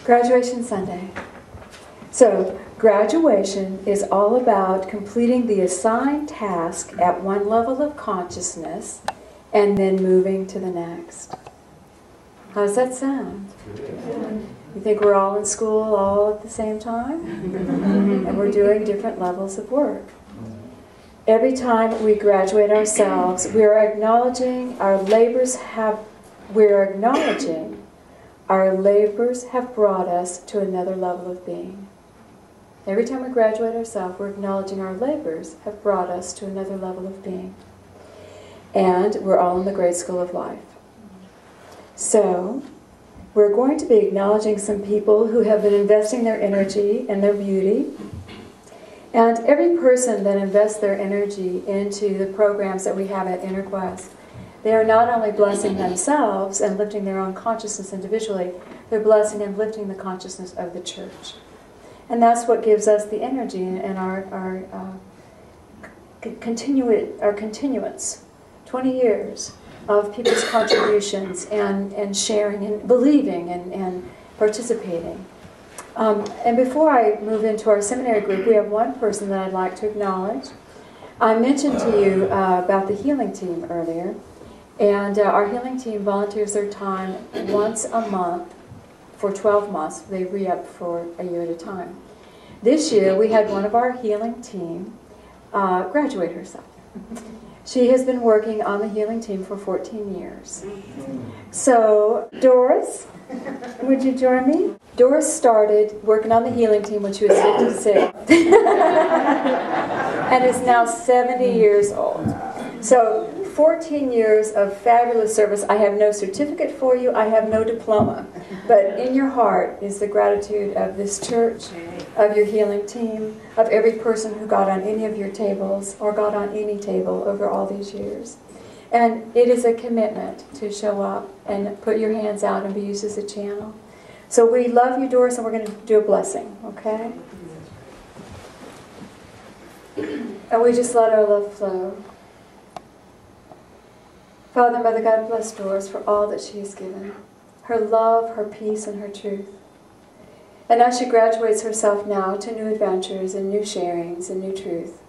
Graduation Sunday. So, graduation is all about completing the assigned task at one level of consciousness and then moving to the next. How does that sound? You think we're all in school all at the same time? And we're doing different levels of work. Every time we graduate ourselves, we are acknowledging our labors have brought us to another level of being. Every time we graduate ourselves, we're acknowledging our labors have brought us to another level of being. And we're all in the grade school of life. So, we're going to be acknowledging some people who have been investing their energy and their beauty. And every person that invests their energy into the programs that we have at Inner Quest, they are not only blessing themselves and lifting their own consciousness individually, they're blessing and lifting the consciousness of the church. And that's what gives us the energy and our continuance. 20 years of people's contributions and sharing and believing and participating. And before I move into our seminary group, we have one person that I'd like to acknowledge. I mentioned to you about the healing team earlier. And our healing team volunteers their time once a month for 12 months. They re-up for a year at a time. This year, we had one of our healing team graduate herself. She has been working on the healing team for 14 years. So, Doris, would you join me? Doris started working on the healing team when she was 56. And is now 70 years old. So, 14 years of fabulous service. I have no certificate for you. I have no diploma. But in your heart is the gratitude of this church, of your healing team, of every person who got on any of your tables or got on any table over all these years. And it is a commitment to show up and put your hands out and be used as a channel. So we love you, Doris, and we're going to do a blessing, okay? And we just let our love flow. Father, Mother, God bless Doris for all that she has given. Her love, her peace, and her truth. And as she graduates herself now to new adventures and new sharings and new truth,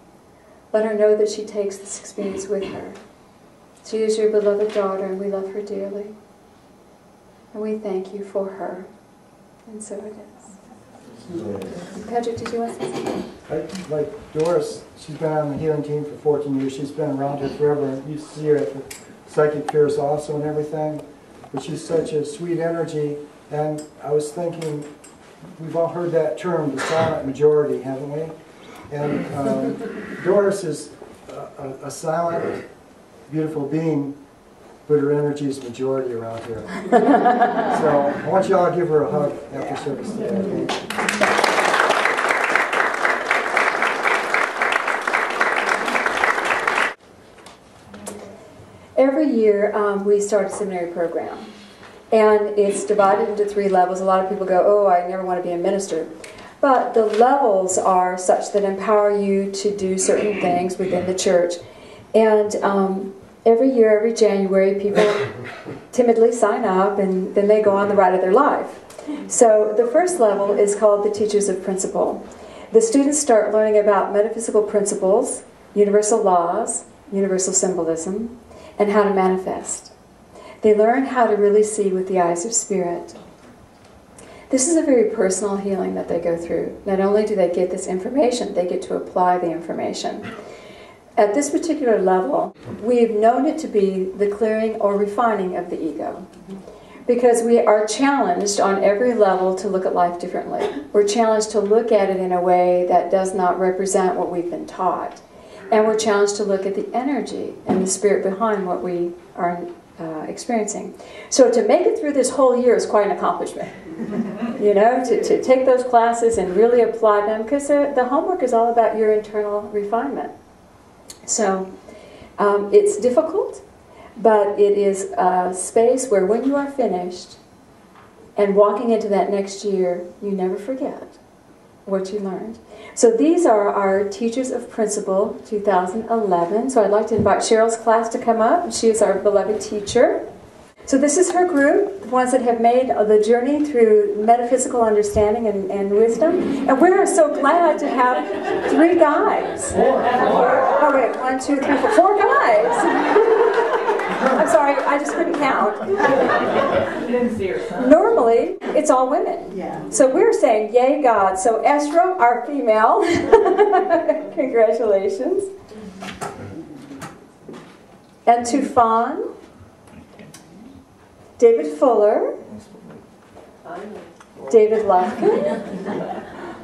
let her know that she takes this experience with her. She is your beloved daughter, and we love her dearly. And we thank you for her. And so it is. Patrick, did you want to say something? Like Doris, she's been on the healing team for 14 years. She's been around here forever. And you see her at the psychic fairs also and everything. But she's such a sweet energy. And I was thinking, we've all heard that term, the silent majority, haven't we? And Doris is a silent, beautiful being, but her energy is majority around here. So I want you all to give her a hug after service today. Every year we start a seminary program, and it's divided into 3 levels. A lot of people go, oh, I never want to be a minister. But the levels are such that empower you to do certain things within the church. And every year, every January, people timidly sign up, and then they go on the ride of their life. So the first level is called the Teachers of Principle. The students start learning about metaphysical principles, universal laws, universal symbolism, and how to manifest. They learn how to really see with the eyes of spirit. This is a very personal healing that they go through. Not only do they get this information, they get to apply the information. At this particular level, we've known it to be the clearing or refining of the ego. Because we are challenged on every level to look at life differently. We're challenged to look at it in a way that does not represent what we've been taught. And we're challenged to look at the energy and the spirit behind what we are experiencing. So to make it through this whole year is quite an accomplishment. You know, to take those classes and really apply them, because the homework is all about your internal refinement. So it's difficult, but it is a space where when you are finished and walking into that next year, you never forget what you learned. So these are our Teachers of Principle 2011. So I'd like to invite Cheryl's class to come up. She is our beloved teacher. So this is her group, the ones that have made the journey through metaphysical understanding and wisdom. And we're so glad to have 3 guys. Oh wait, 1, 2, 3, 4, 4 guys. I'm sorry, I just couldn't count. Normally, it's all women. Yeah. So we're saying, yay God. So Ezra, our female, congratulations. And Tufan, David Fuller, David Lufkin,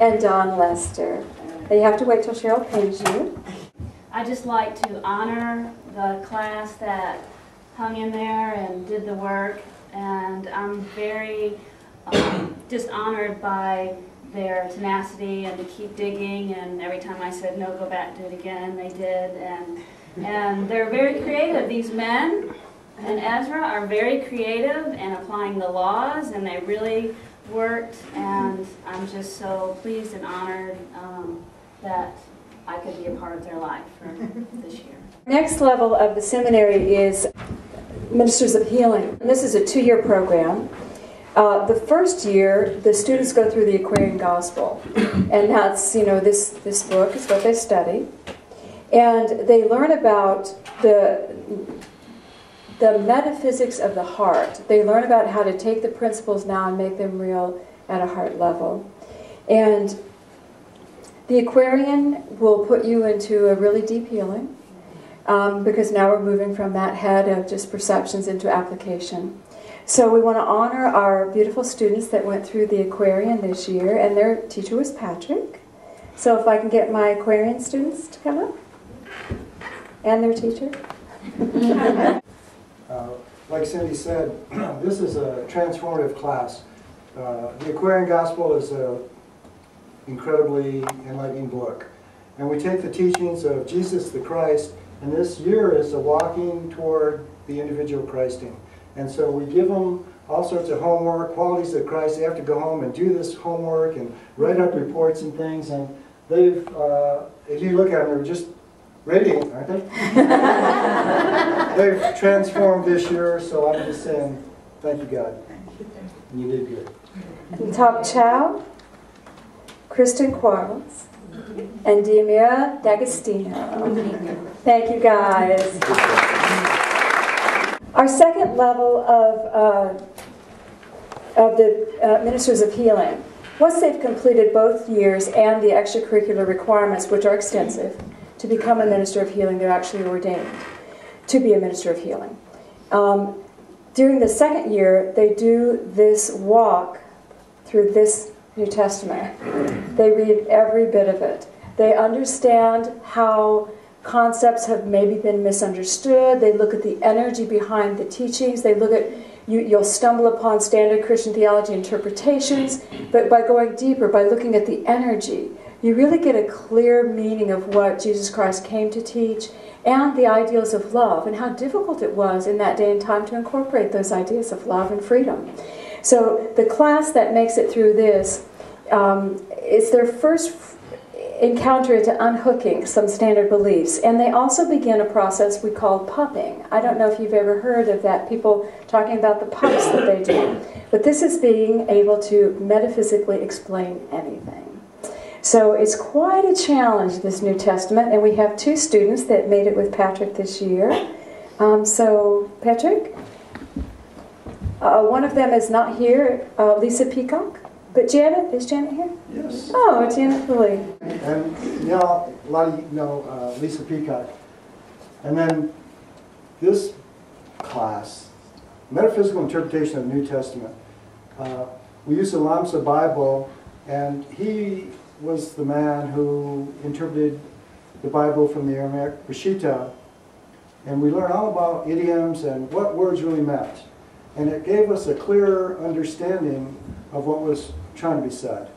and Don Lester. And you have to wait till Cheryl pays you. I just like to honor the class that hung in there and did the work, and I'm very just honored by their tenacity and to keep digging, and every time I said no, go back, do it again, they did, and they're very creative. These men and Ezra are very creative in applying the laws, and they really worked, and I'm just so pleased and honored that I could be a part of their life for this year. Next level of the seminary is Ministers of Healing. And this is a 2-year program. The first year, the students go through the Aquarian Gospel, and that's, this book is what they study, and they learn about the metaphysics of the heart. They learn about how to take the principles now and make them real at a heart level. And the Aquarian will put you into a really deep healing, because now we're moving from that head of just perceptions into application. So we want to honor our beautiful students that went through the Aquarian this year, and their teacher was Patrick. So if I can get my Aquarian students to come up, and their teacher. Like Cindy said, this is a transformative class. The Aquarian Gospel is an incredibly enlightening book. And we take the teachings of Jesus the Christ, and this year is a walking toward the individual Christing. And so we give them all sorts of homework, qualities of Christ. They have to go home and do this homework and write up reports and things. And they've, if you look at them, they're just radiant, aren't they? They've transformed this year, so I'm just saying, thank you, God. And you did good. Top Chow, Kristen Quarles, and Diamira D'Agostino. Thank you, guys. Our second level of the Ministers of Healing, once they've completed both years and the extracurricular requirements, which are extensive, to become a Minister of Healing, they're actually ordained to be a Minister of Healing. During the second year, they do this walk through this New Testament. They read every bit of it. They understand how concepts have maybe been misunderstood. They look at the energy behind the teachings. They look at, you'll stumble upon standard Christian theology interpretations, but by going deeper, by looking at the energy, you really get a clear meaning of what Jesus Christ came to teach and the ideals of love and how difficult it was in that day and time to incorporate those ideas of love and freedom. So the class that makes it through this, it's their first encounter into unhooking some standard beliefs, and they also begin a process we call pupping. I don't know if you've ever heard of that, people talking about the pups that they do, but this is being able to metaphysically explain anything. So it's quite a challenge, this New Testament, and we have 2 students that made it with Patrick this year. So Patrick, one of them is not here, Lisa Peacock. But Janet, is Janet here? Yes. Oh, Janet Pulley. And a lot of you know Lisa Peacock. And then this class, Metaphysical Interpretation of the New Testament, we use the Lamsa Bible, and he was the man who interpreted the Bible from the Aramaic Peshitta. And we learned all about idioms and what words really meant. And it gave us a clearer understanding of what was trying to be said.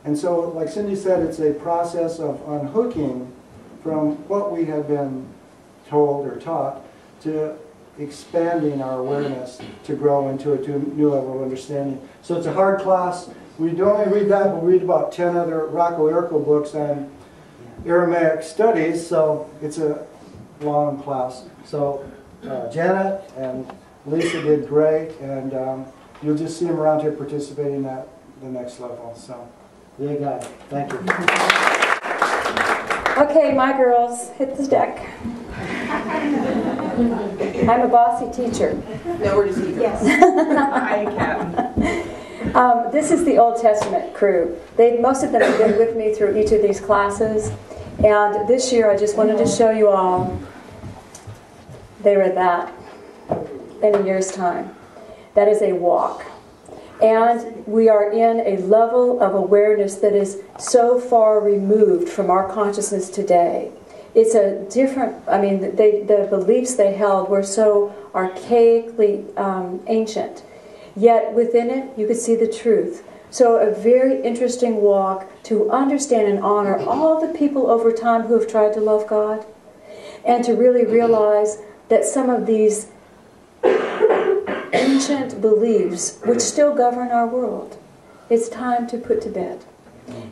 And so, like Cindy said, it's a process of unhooking from what we have been told or taught to expanding our awareness to grow into a new level of understanding. So it's a hard class. We don't only read that, but we read about 10 other Rocco Ercole books on Aramaic studies, so it's a long class. So Janet and Lisa did great, and you'll just see them around here participating at the next level. So, there you go. Thank you. Okay, my girls, hit the deck. I'm a bossy teacher. No, we're just eager. Yes. I can. This is the Old Testament crew. Most of them have been with me through each of these classes. And this year I just wanted to show you all, they read that in a year's time. That is a walk. And we are in a level of awareness that is so far removed from our consciousness today. It's a different, I mean, the beliefs they held were so archaically ancient. Yet within it, you could see the truth. So a very interesting walk to understand and honor all the people over time who have tried to love God, and to really realize that some of these ancient beliefs which still govern our world, it's time to put to bed.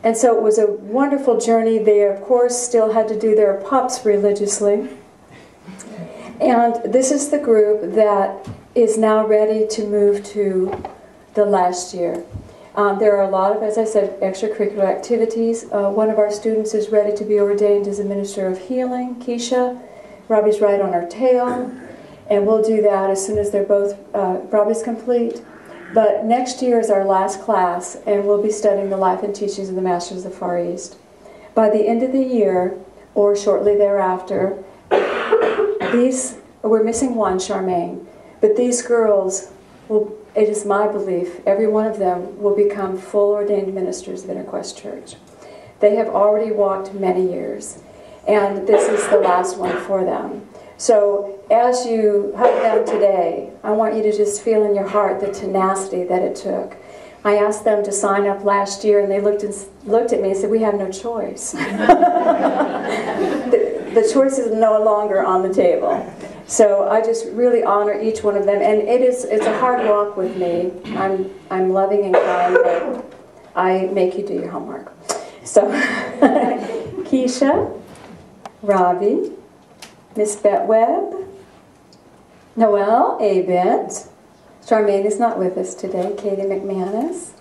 And so it was a wonderful journey. They, of course, still had to do their pups religiously. And this is the group that is now ready to move to the last year. There are a lot of, as I said, extracurricular activities. One of our students is ready to be ordained as a minister of healing, Keisha. Robbie's right on her tail. And we'll do that as soon as they're both, Robbie's complete. But next year is our last class, and we'll be studying the life and teachings of the Masters of the Far East. By the end of the year, or shortly thereafter, we're missing one, Charmaine, but these girls will, it is my belief, every one of them will become full ordained ministers of Interquest Church. They have already walked many years, and this is the last one for them. So as you hug them today, I want you to just feel in your heart the tenacity that it took. I asked them to sign up last year, and they looked at me and said, "We have no choice." The choice is no longer on the table. So I just really honor each one of them, and it's a hard walk with me. I'm loving and kind, but I make you do your homework. So Keisha, Robbie, Miss Bet Webb, Noelle Abent, Charmaine is not with us today, Katie McManus,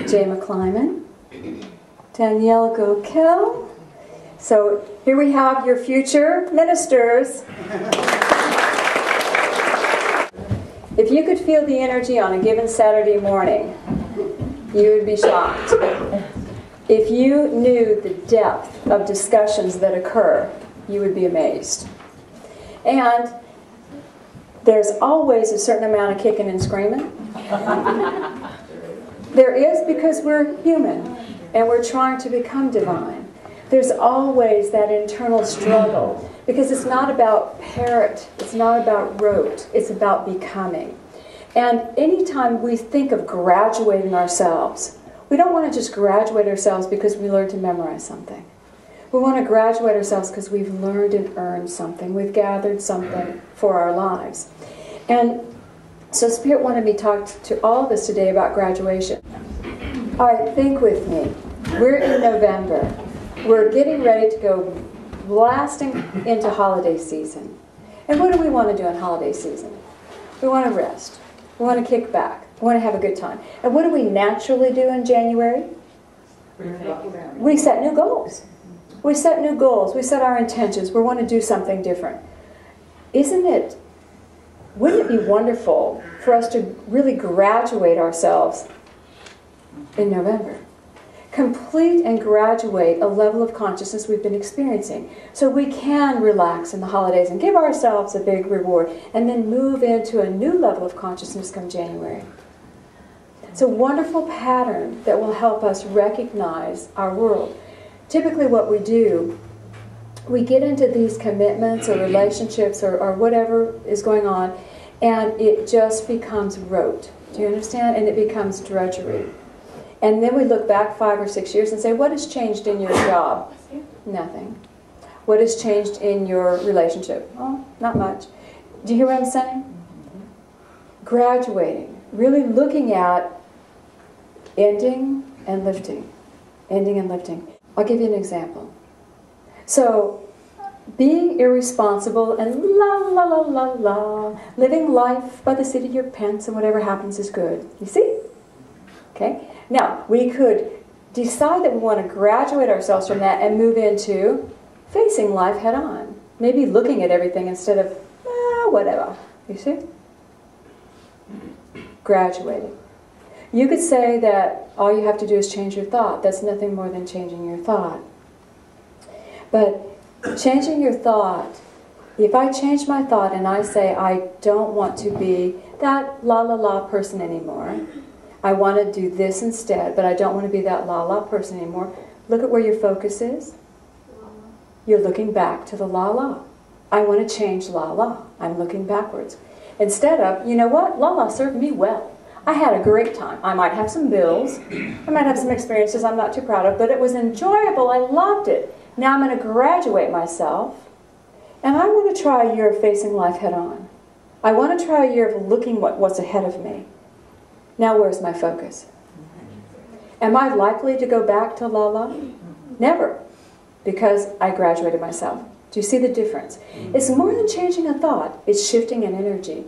Jay McClyman, Danielle Gokel. So here we have your future ministers. If you could feel the energy on a given Saturday morning, you would be shocked. If you knew the depth of discussions that occur, you would be amazed. And there's always a certain amount of kicking and screaming. There is, because we're human and we're trying to become divine. There's always that internal struggle, because it's not about parrot, it's not about rote, it's about becoming. And anytime we think of graduating ourselves, we don't want to just graduate ourselves because we learned to memorize something. We want to graduate ourselves because we've learned and earned something. We've gathered something for our lives. And so Spirit wanted me to talk to all of us today about graduation. All right, think with me. We're in November. We're getting ready to go blasting into holiday season. And what do we want to do in holiday season? We want to rest. We want to kick back. We want to have a good time. And what do we naturally do in January? We set new goals. We set new goals. We set our intentions. We want to do something different. Wouldn't it be wonderful for us to really graduate ourselves in November? Complete and graduate a level of consciousness we've been experiencing, so we can relax in the holidays and give ourselves a big reward, and then move into a new level of consciousness come January. It's a wonderful pattern that will help us recognize our world. Typically what we do, we get into these commitments or relationships or whatever is going on, and it just becomes rote. Do you understand? And it becomes drudgery. And then we look back 5 or 6 years and say, what has changed in your job? Nothing. What has changed in your relationship? Oh, not much. Do you hear what I'm saying? Graduating. Really looking at ending and lifting. Ending and lifting. I'll give you an example. So, being irresponsible and la la la la la, living life by the seat of your pants and whatever happens is good. You see? Okay? Now, we could decide that we want to graduate ourselves from that and move into facing life head on. Maybe looking at everything instead of, whatever. You see? Graduating. You could say that all you have to do is change your thought. That's nothing more than changing your thought. But changing your thought, if I change my thought and I say I don't want to be that la la la person anymore, I want to do this instead, but I don't want to be that la la person anymore, look at where your focus is. You're looking back to the la la. I want to change la la. I'm looking backwards. Instead of, you know what, la la served me well. I had a great time. I might have some bills. I might have some experiences I'm not too proud of, but it was enjoyable. I loved it. Now I'm going to graduate myself, and I want to try a year of facing life head on. I want to try a year of looking what's ahead of me. Now where's my focus? Am I likely to go back to la la? Never, because I graduated myself. Do you see the difference? It's more than changing a thought. It's shifting an energy.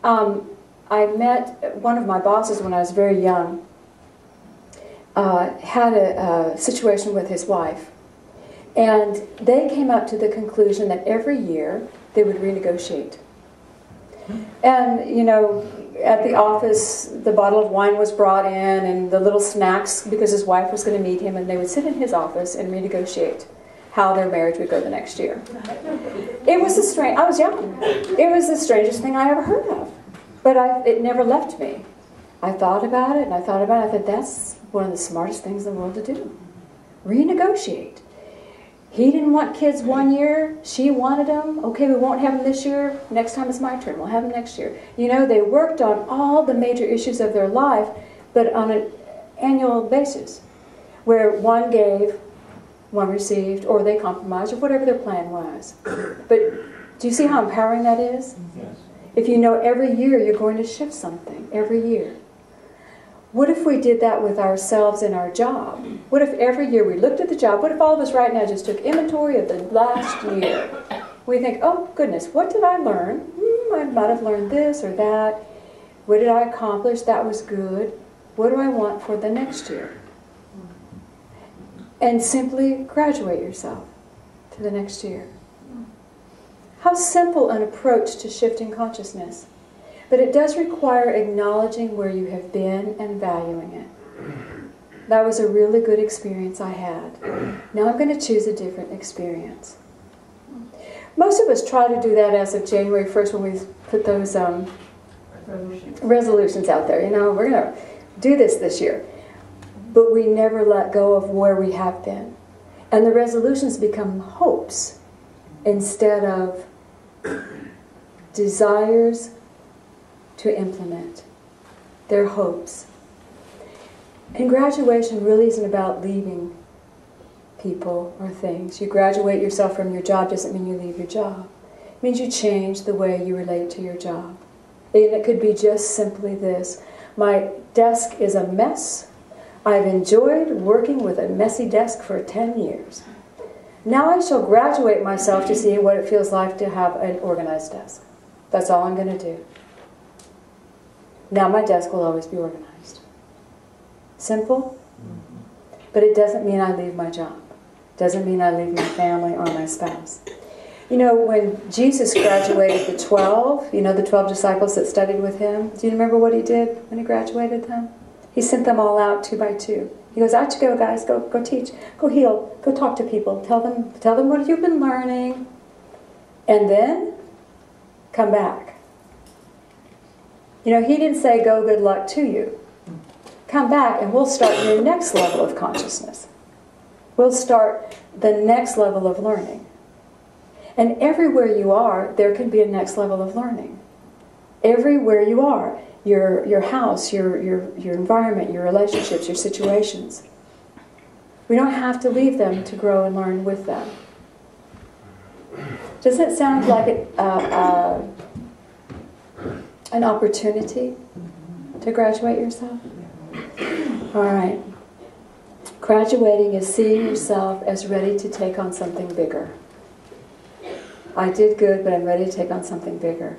I met one of my bosses when I was very young, had a situation with his wife. And they came up to the conclusion that every year they would renegotiate. And, you know, at the office, the bottle of wine was brought in and the little snacks because his wife was going to meet him, and they would sit in his office and renegotiate how their marriage would go the next year. It was I was young. It was the strangest thing I ever heard of. But it never left me. I thought about it, and I thought about it. I thought, that's one of the smartest things in the world to do. Renegotiate. He didn't want kids one year. She wanted them. Okay, we won't have them this year. Next time it's my turn. We'll have them next year. You know, they worked on all the major issues of their life, but on an annual basis, where one gave, one received, or they compromised, or whatever their plan was. But do you see how empowering that is? Yes. If you know every year you're going to shift something, every year. What if we did that with ourselves in our job? What if every year we looked at the job? What if all of us right now just took inventory of the last year? We think, oh goodness, what did I learn? I might have learned this or that. What did I accomplish? That was good. What do I want for the next year? And simply graduate yourself to the next year. How simple an approach to shifting consciousness. But it does require acknowledging where you have been and valuing it. That was a really good experience I had. Now I'm going to choose a different experience. Most of us try to do that as of January 1st when we put those resolutions out there. You know, we're going to do this year. But we never let go of where we have been. And the resolutions become hopes instead of desires to implement. They're hopes. And graduation really isn't about leaving people or things. You graduate yourself from your job doesn't mean you leave your job. It means you change the way you relate to your job. And it could be just simply this. My desk is a mess. I've enjoyed working with a messy desk for 10 years. Now I shall graduate myself to see what it feels like to have an organized desk. That's all I'm going to do. Now my desk will always be organized. Simple, but it doesn't mean I leave my job. Doesn't mean I leave my family or my spouse. You know, when Jesus graduated the 12, you know, the 12 disciples that studied with him, do you remember what he did when he graduated them? He sent them all out 2 by 2. He goes, out you go, guys. Go teach. Go heal. Go talk to people. Tell them what you've been learning. And then come back. You know, he didn't say, go, good luck to you. Come back and we'll start your next level of consciousness. We'll start the next level of learning. And everywhere you are, there can be a next level of learning. Everywhere you are. Your house, your environment, your relationships, your situations. We don't have to leave them to grow and learn with them. Does it sound like an opportunity to graduate yourself? All right. Graduating is seeing yourself as ready to take on something bigger. I did good, but I'm ready to take on something bigger.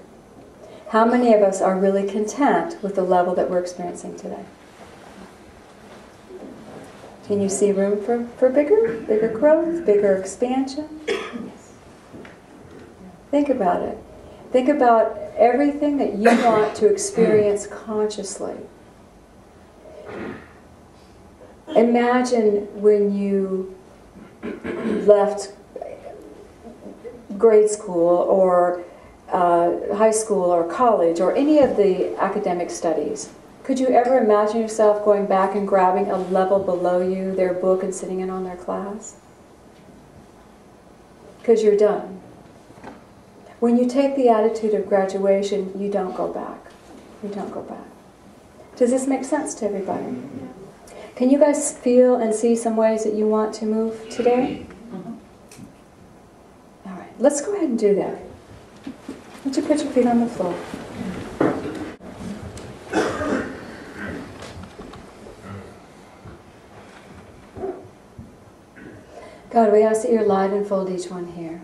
How many of us are really content with the level that we're experiencing today? Can you see room for bigger growth, bigger expansion? Think about it. Think about everything that you want to experience consciously. Imagine when you left grade school or high school or college or any of the academic studies. Could you ever imagine yourself going back and grabbing a level below you, their book, and sitting in on their class? Because you're done. When you take the attitude of graduation, you don't go back. You don't go back. Does this make sense to everybody? Can you guys feel and see some ways that you want to move today? All right, let's go ahead and do that. Why don't you put your feet on the floor? God, we ask that your light enfold each one here.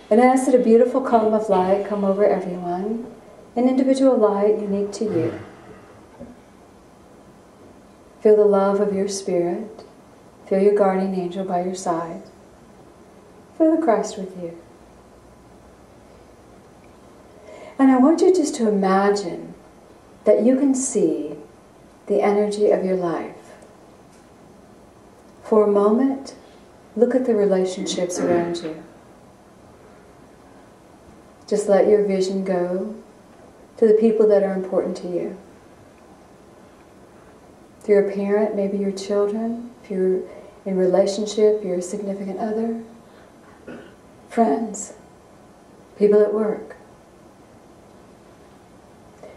And I ask that a beautiful column of light come over everyone, an individual light unique to you. Feel the love of your spirit. Feel your guardian angel by your side. Feel the Christ with you. And I want you just to imagine that you can see the energy of your life. For a moment, look at the relationships around you. Just let your vision go to the people that are important to you. If you're a parent, maybe your children. If you're in relationship, your significant other. Friends. People at work.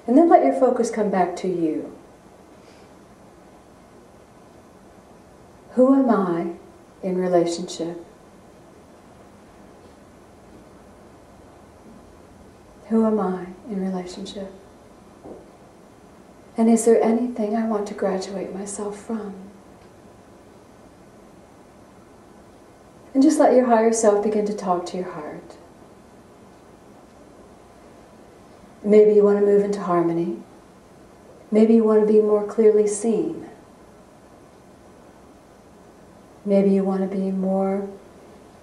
And then let your focus come back to you. Who am I in relationship? Who am I in relationship? And is there anything I want to graduate myself from? And just let your higher self begin to talk to your heart. Maybe you want to move into harmony. Maybe you want to be more clearly seen. Maybe you want to be more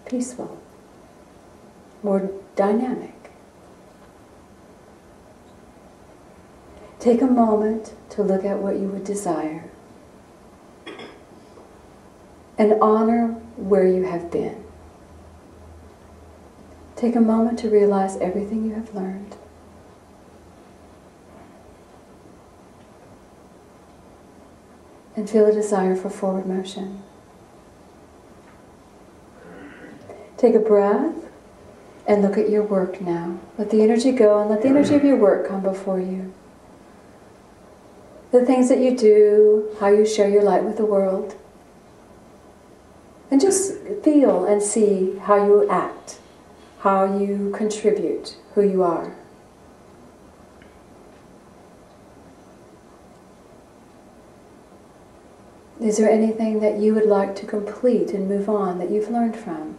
peaceful, more dynamic. Take a moment to look at what you would desire and honor where you have been. Take a moment to realize everything you have learned. And feel a desire for forward motion. Take a breath and look at your work now. Let the energy go and let the energy of your work come before you. The things that you do, how you share your light with the world. And just feel and see how you act, how you contribute, who you are. Is there anything that you would like to complete and move on that you've learned from?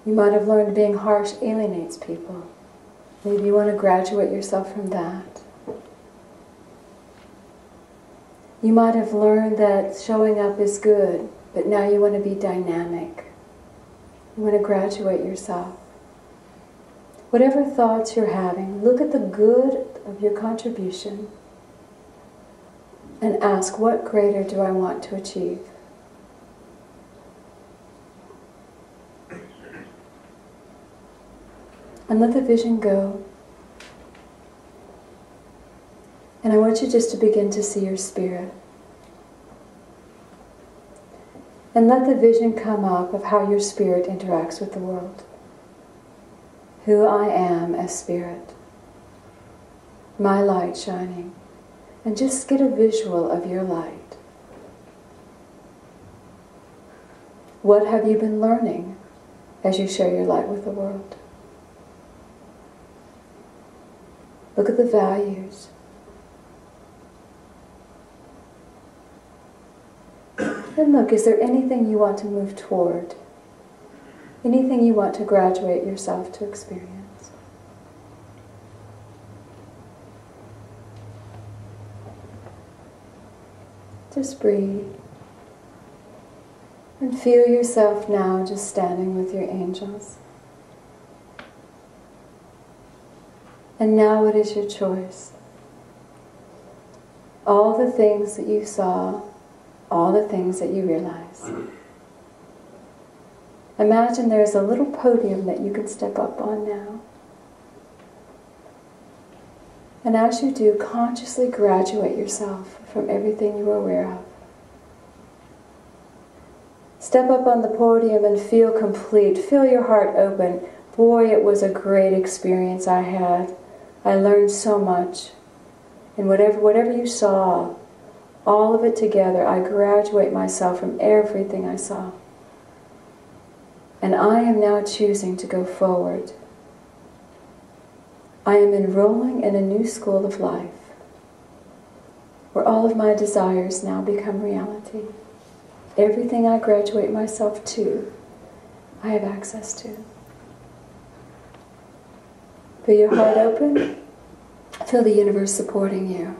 You might have learned being harsh alienates people. Maybe you want to graduate yourself from that. You might have learned that showing up is good, but now you want to be dynamic. You want to graduate yourself. Whatever thoughts you're having, look at the good of your contribution and ask, what greater do I want to achieve? And let the vision go. And I want you just to begin to see your spirit. And let the vision come up of how your spirit interacts with the world. Who I am as spirit. My light shining. And just get a visual of your light. What have you been learning as you share your light with the world? Look at the values. And look look, is there anything you want to move toward? Anything you want to graduate yourself to experience? Just breathe. And feel yourself now just standing with your angels. And now what is your choice? All the things that you saw, all the things that you realize. Imagine there's a little podium that you can step up on now. And as you do, consciously graduate yourself from everything you are aware of. Step up on the podium and feel complete. Feel your heart open. Boy, it was a great experience I had. I learned so much. And whatever you saw, all of it together, I graduate myself from everything I saw. And I am now choosing to go forward. I am enrolling in a new school of life, where all of my desires now become reality. Everything I graduate myself to, I have access to. Feel your heart open. Feel the universe supporting you.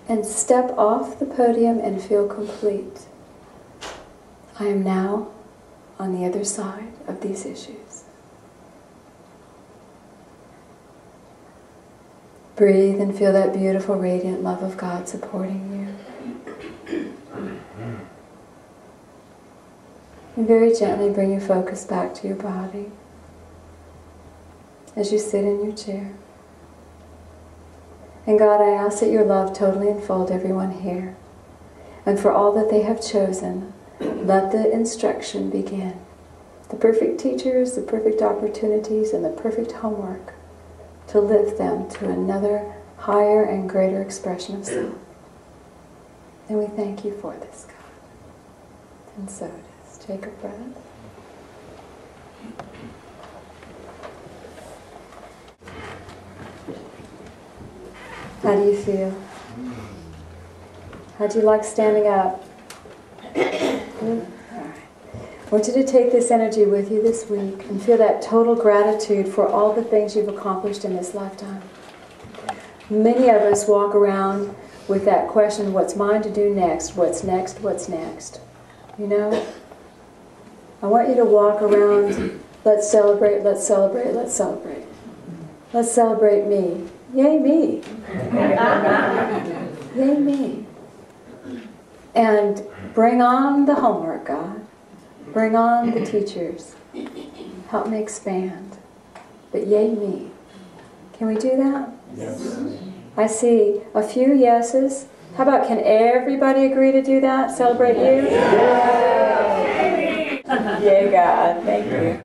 And step off the podium and feel complete. I am now on the other side of these issues. Breathe and feel that beautiful, radiant love of God supporting you. And very gently bring your focus back to your body as you sit in your chair. And God, I ask that your love totally enfold everyone here. And for all that they have chosen, let the instruction begin. The perfect teachers, the perfect opportunities, and the perfect homework to lift them to another higher and greater expression of self. And we thank you for this, God. And so it is. Take a breath. How do you feel? How do you like standing up? Good? All right. I want you to take this energy with you this week and feel that total gratitude for all the things you've accomplished in this lifetime. Many of us walk around with that question, what's mine to do next? What's next? What's next? You know? I want you to walk around, let's celebrate, let's celebrate, let's celebrate. Let's celebrate me. Yay me. Yay me. And bring on the homework, God. Bring on the teachers. Help me expand. But yay me. Can we do that? Yes. I see a few yeses. How about, can everybody agree to do that? Celebrate you? Yay, God. Thank you.